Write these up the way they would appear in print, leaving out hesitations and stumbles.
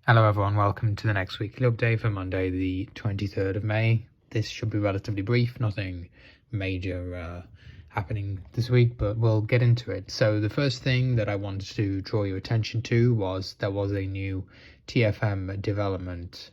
Hello everyone, welcome to the next weekly update for Monday the 23rd of May. This should be relatively brief, nothing major happening this week, but we'll get into it. So the first thing that I wanted to draw your attention to was there was a new TFM development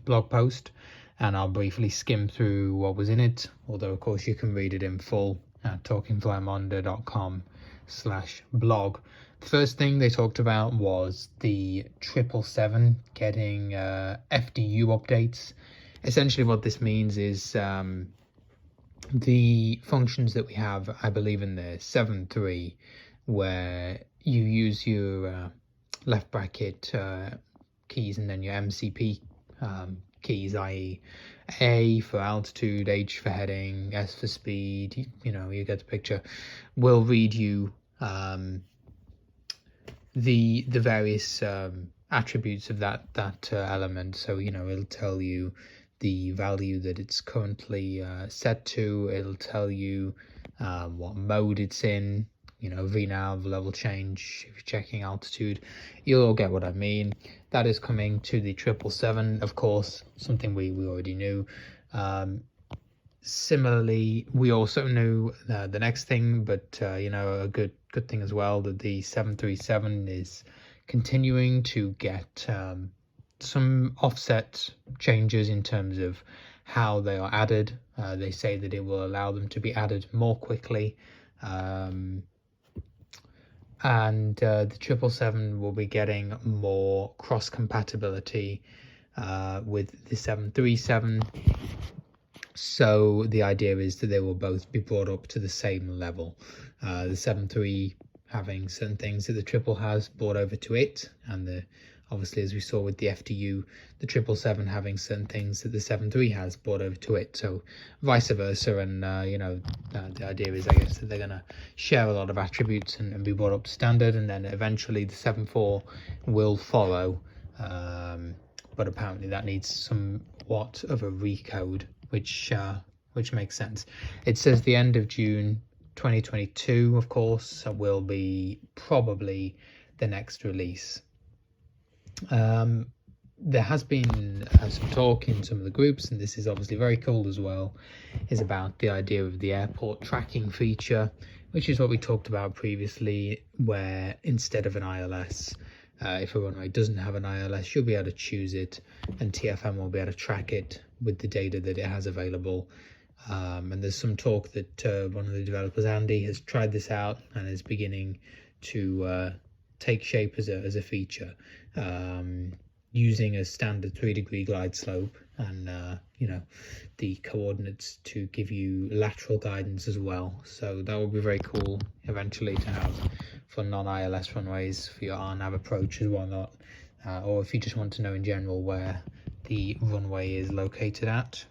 blog post, and I'll briefly skim through what was in it, although of course you can read it in full at talkingflymonday.com/blog. The first thing they talked about was the 777 getting FDU updates. Essentially what this means is the functions that we have, I believe in the 7.3, where you use your left bracket keys and then your MCP keys, i.e. A for altitude, H for heading, S for speed, you get the picture, will read you the various attributes of that element. So it'll tell you the value that it's currently set to. It'll tell you what mode it's in, VNAV, level change. If you're checking altitude, you'll all get what I mean. That is coming to the 777, of course, something we already knew. Similarly, we also knew the next thing, but a good thing as well, that the 737 is continuing to get some offset changes in terms of how they are added. They say that it will allow them to be added more quickly, and the 777 will be getting more cross compatibility with the 737. So the idea is that they will both be brought up to the same level. The 7.3 having certain things that the triple has brought over to it, and obviously, as we saw with the FDU, the 777 having certain things that the 7.3 has brought over to it. So vice versa, and the idea is, I guess, that they're going to share a lot of attributes and be brought up to standard, and then eventually the 7.4 will follow. But apparently that needs somewhat of a recode, which makes sense. It says the end of June 2022, of course, will be probably the next release. There has been some talk in some of the groups, and this is obviously very cool as well, is about the idea of the airport tracking feature, which is what we talked about previously, where instead of an ILS, if a runway doesn't have an ILS, you'll be able to choose it, and TFM will be able to track it with the data that it has available. And there's some talk that one of the developers, Andy, has tried this out and is beginning to take shape as a feature, using a standard 3-degree glide slope and the coordinates to give you lateral guidance as well. So that will be very cool eventually to have for non-ILS runways, for your RNAV approaches, whatnot, or if you just want to know in general where the runway is located at.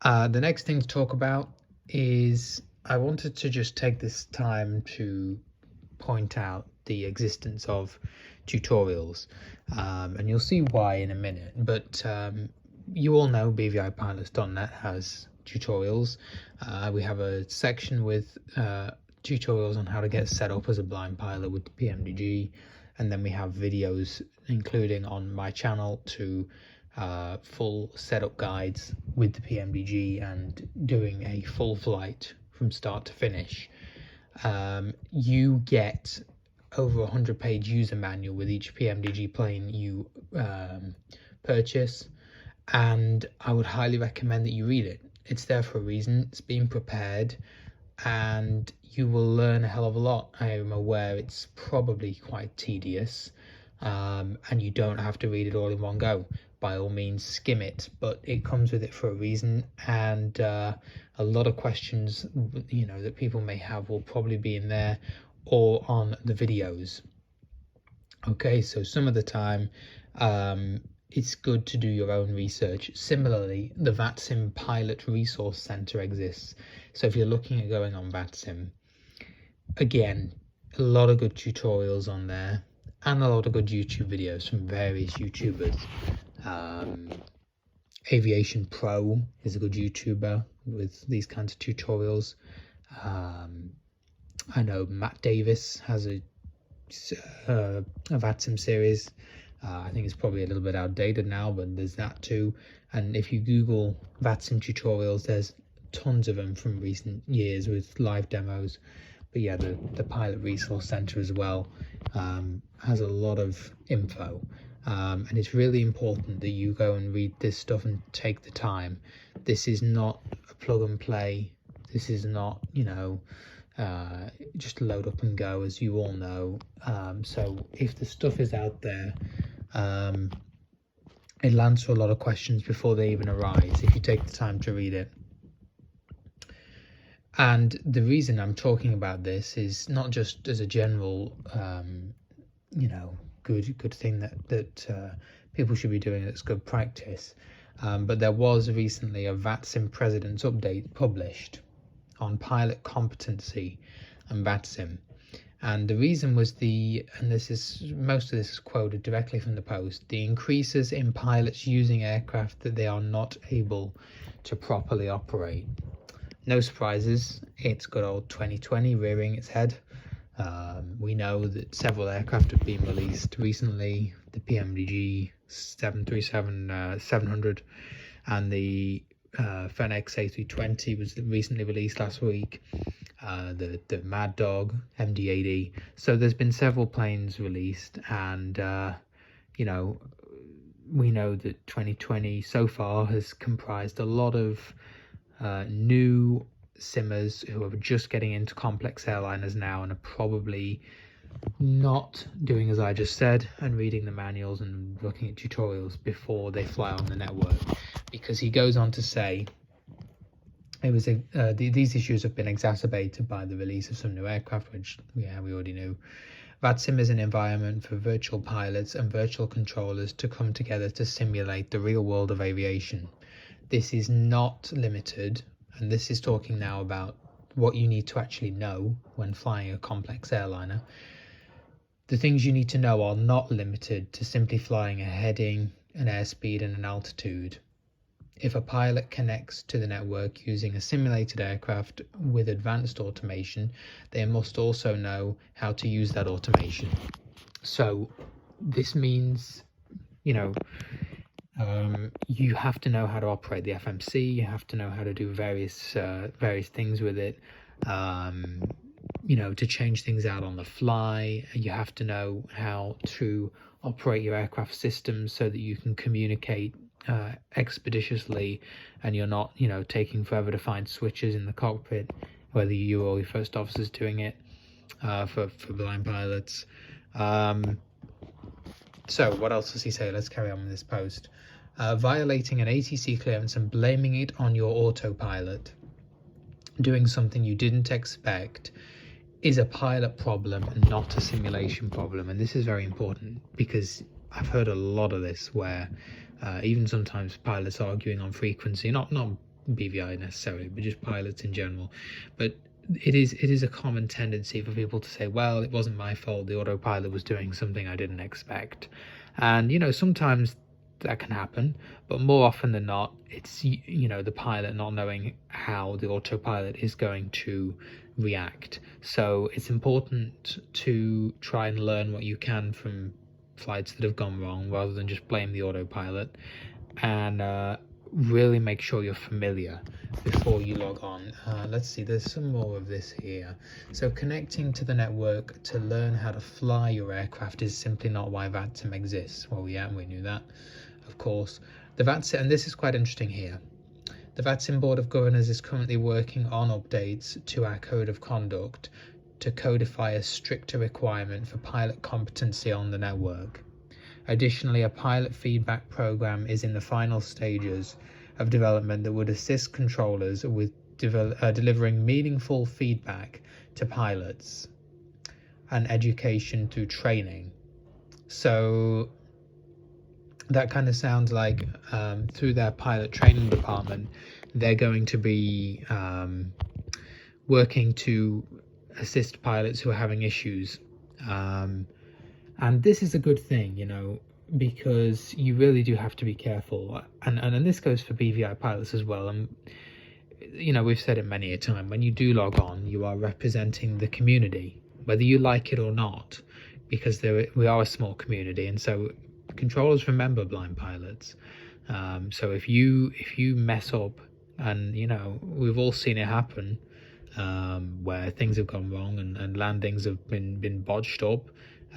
The next thing to talk about is I wanted to just take this time to point out the existence of tutorials, and you'll see why in a minute, but you all know bvipilots.net has tutorials. We have a section with tutorials on how to get set up as a blind pilot with the PMDG, and then we have videos, including on my channel, to full setup guides with the PMDG and doing a full flight from start to finish. You get over 100-page user manual with each PMDG plane you purchase, and I would highly recommend that you read it. It's there for a reason. It's being prepared, and you will learn a hell of a lot. I am aware it's probably quite tedious, and you don't have to read it all in one go. By all means, skim it, but it comes with it for a reason, and a lot of questions that people may have will probably be in there or on the videos. Okay, so some of the time it's good to do your own research. Similarly, the VATSIM Pilot Resource Center exists. So if you're looking at going on VATSIM, again, a lot of good tutorials on there and a lot of good YouTube videos from various YouTubers. Aviation Pro is a good YouTuber with these kinds of tutorials. I know Matt Davis has a a vatsim series. I think it's probably a little bit outdated now, but there's that too. And if you Google vatsim tutorials, there's tons of them from recent years with live demos. But yeah, the Pilot Resource Center as well has a lot of info. And it's really important that you go and read this stuff and take the time. This is not a plug and play. This is not, just load up and go, as you all know. So if the stuff is out there, it'll answer a lot of questions before they even arise if you take the time to read it. And the reason I'm talking about this is not just as a general, good thing that people should be doing. That's good practice. But there was recently a vatsim President's Update published on pilot competency and vatsim. And the reason was most of this is quoted directly from the post, the increases in pilots using aircraft that they are not able to properly operate. No surprises, it's good old 2020 rearing its head. We know that several aircraft have been released recently, the PMDG 737-700 and the Fenix A320 was recently released last week, the Mad Dog MD-80. So there's been several planes released, and we know that 2020 so far has comprised a lot of new simmers who are just getting into complex airliners now and are probably not doing as I just said and reading the manuals and looking at tutorials before they fly on the network, because he goes on to say these issues have been exacerbated by the release of some new aircraft, which we already knew. VATSIM is an environment for virtual pilots and virtual controllers to come together to simulate the real world of aviation. This is not limited, and this is talking now about what you need to actually know when flying a complex airliner. The things you need to know are not limited to simply flying a heading, an airspeed and an altitude. If a pilot connects to the network using a simulated aircraft with advanced automation, they must also know how to use that automation. So this means, you have to know how to operate the FMC, you have to know how to do various things with it, to change things out on the fly. You have to know how to operate your aircraft systems so that you can communicate expeditiously and you're not, taking forever to find switches in the cockpit, whether you or your first officer's doing it, for blind pilots. So what else does he say? Let's carry on with this post. Violating an ATC clearance and blaming it on your autopilot, doing something you didn't expect, is a pilot problem and not a simulation problem. And this is very important because I've heard a lot of this where even sometimes pilots arguing on frequency, not BVI necessarily, but just pilots in general. But it is a common tendency for people to say, well, it wasn't my fault, the autopilot was doing something I didn't expect. And sometimes that can happen, but more often than not, it's the pilot not knowing how the autopilot is going to react. So it's important to try and learn what you can from flights that have gone wrong rather than just blame the autopilot, and really make sure you're familiar before you log on. Let's see, there's some more of this here. So connecting to the network to learn how to fly your aircraft is simply not why VATSIM exists. Well, yeah, we knew that, of course. The VATSIM, and this is quite interesting here, the VATSIM Board of Governors is currently working on updates to our Code of Conduct to codify a stricter requirement for pilot competency on the network. Additionally, a pilot feedback program is in the final stages of development that would assist controllers with delivering meaningful feedback to pilots and education through training. So that kind of sounds like through their pilot training department, they're going to be working to assist pilots who are having issues. And this is a good thing, because you really do have to be careful. And this goes for BVI pilots as well. And, we've said it many a time, when you do log on, you are representing the community, whether you like it or not. because we are a small community, and so controllers remember blind pilots. So if you mess up, and we've all seen it happen, where things have gone wrong and landings have been botched up,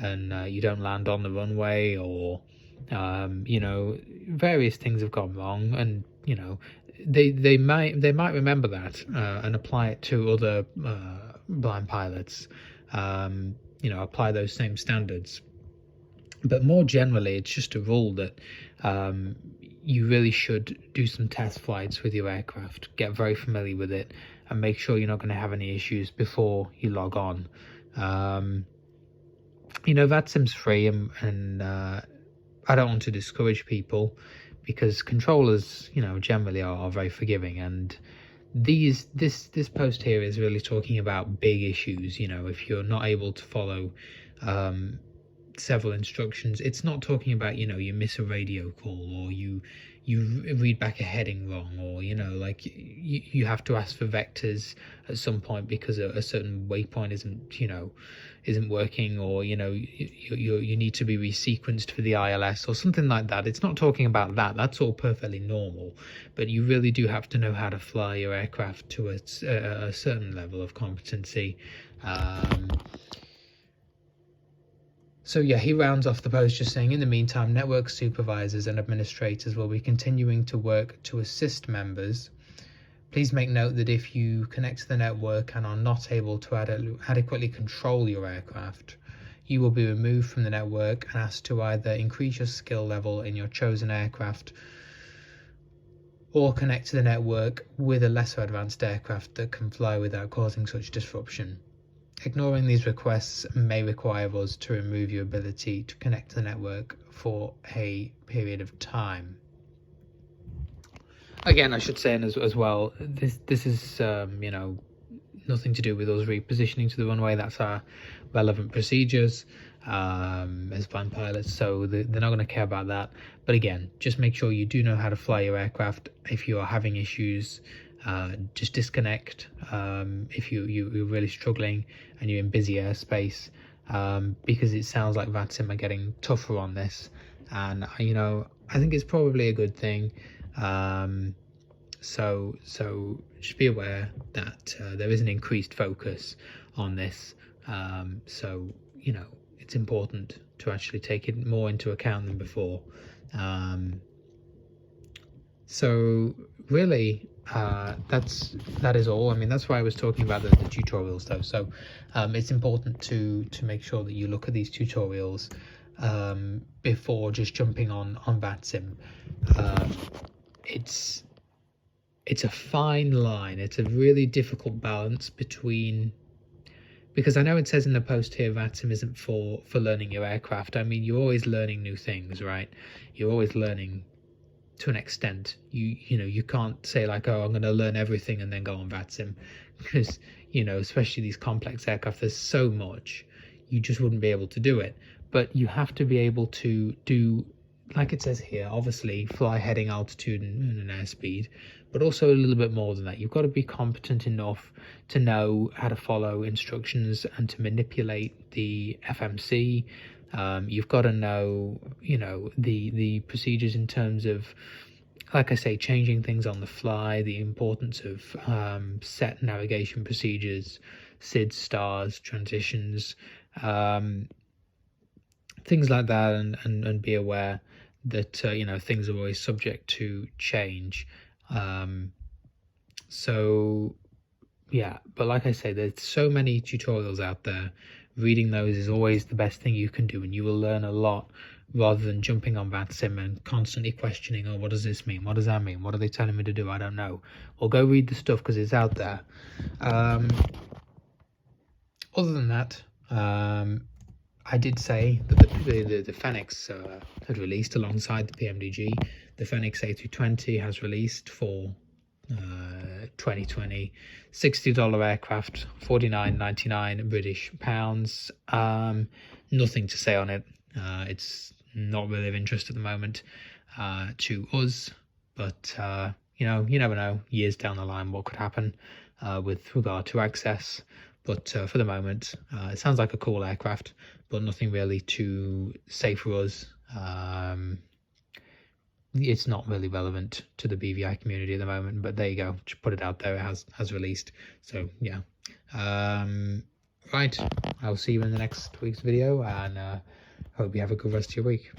and you don't land on the runway, or various things have gone wrong, and they might remember that and apply it to other blind pilots. Apply those same standards. But more generally, it's just a rule that you really should do some test flights with your aircraft, get very familiar with it, and make sure you're not going to have any issues before you log on. VATSIM's free, and I don't want to discourage people, because controllers, generally are very forgiving. And this post here is really talking about big issues. If you're not able to follow several instructions, it's not talking about you miss a radio call, or you read back a heading wrong, or you have to ask for vectors at some point because a certain waypoint isn't working, or you need to be resequenced for the ILS or something like that. It's not talking about that. That's all perfectly normal, but you really do have to know how to fly your aircraft to a certain level of competency. So yeah, he rounds off the post just saying, in the meantime, network supervisors and administrators will be continuing to work to assist members. Please make note that if you connect to the network and are not able to adequately control your aircraft, you will be removed from the network and asked to either increase your skill level in your chosen aircraft, or connect to the network with a lesser advanced aircraft that can fly without causing such disruption. Ignoring these requests may require us to remove your ability to connect to the network for a period of time. Again, I should say as well, this is nothing to do with us repositioning to the runway. That's our relevant procedures as blind pilots, so they're not going to care about that. But again, just make sure you do know how to fly your aircraft. If you are having issues, just disconnect if you're really struggling and you're in busy airspace, because it sounds like VATSIM are getting tougher on this, and I think it's probably a good thing. So just be aware that there is an increased focus on this. So it's important to actually take it more into account than before. So really, that is all. I mean, that's why I was talking about the tutorials though. So it's important to make sure that you look at these tutorials before just jumping on VATSIM. It's a fine line. It's a really difficult balance between, because I know it says in the post here VATSIM isn't for learning your aircraft. I mean, you're always learning new things, right? You're always learning to an extent. You can't say like, oh, I'm going to learn everything and then go on VATSIM, because especially these complex aircraft, there's so much, you just wouldn't be able to do it. But you have to be able to do, like it says here, obviously fly heading, altitude and an airspeed, but also a little bit more than that. You've got to be competent enough to know how to follow instructions and to manipulate the FMC. You've got to know, the procedures in terms of, like I say, changing things on the fly, the importance of set navigation procedures, SID, stars, transitions, things like that, and be aware that things are always subject to change. So yeah, but like I say, there's so many tutorials out there. Reading those is always the best thing you can do, and you will learn a lot, rather than jumping on VATSIM and constantly questioning, oh, what does this mean? What does that mean? What are they telling me to do? I don't know. Well, go read the stuff because it's out there. Other than that, I did say that the Fenix had released alongside the PMDG. The Fenix A220 has released for 2020, $60 aircraft, 49.99 British pounds. Nothing to say on it. It's not really of interest at the moment to us, but you never know, years down the line what could happen with regard to access. But for the moment, it sounds like a cool aircraft, but nothing really too safe for us. It's not really relevant to the BVI community at the moment, but there you go. Just put it out there. It has released. So yeah. Right. I'll see you in the next week's video, and hope you have a good rest of your week.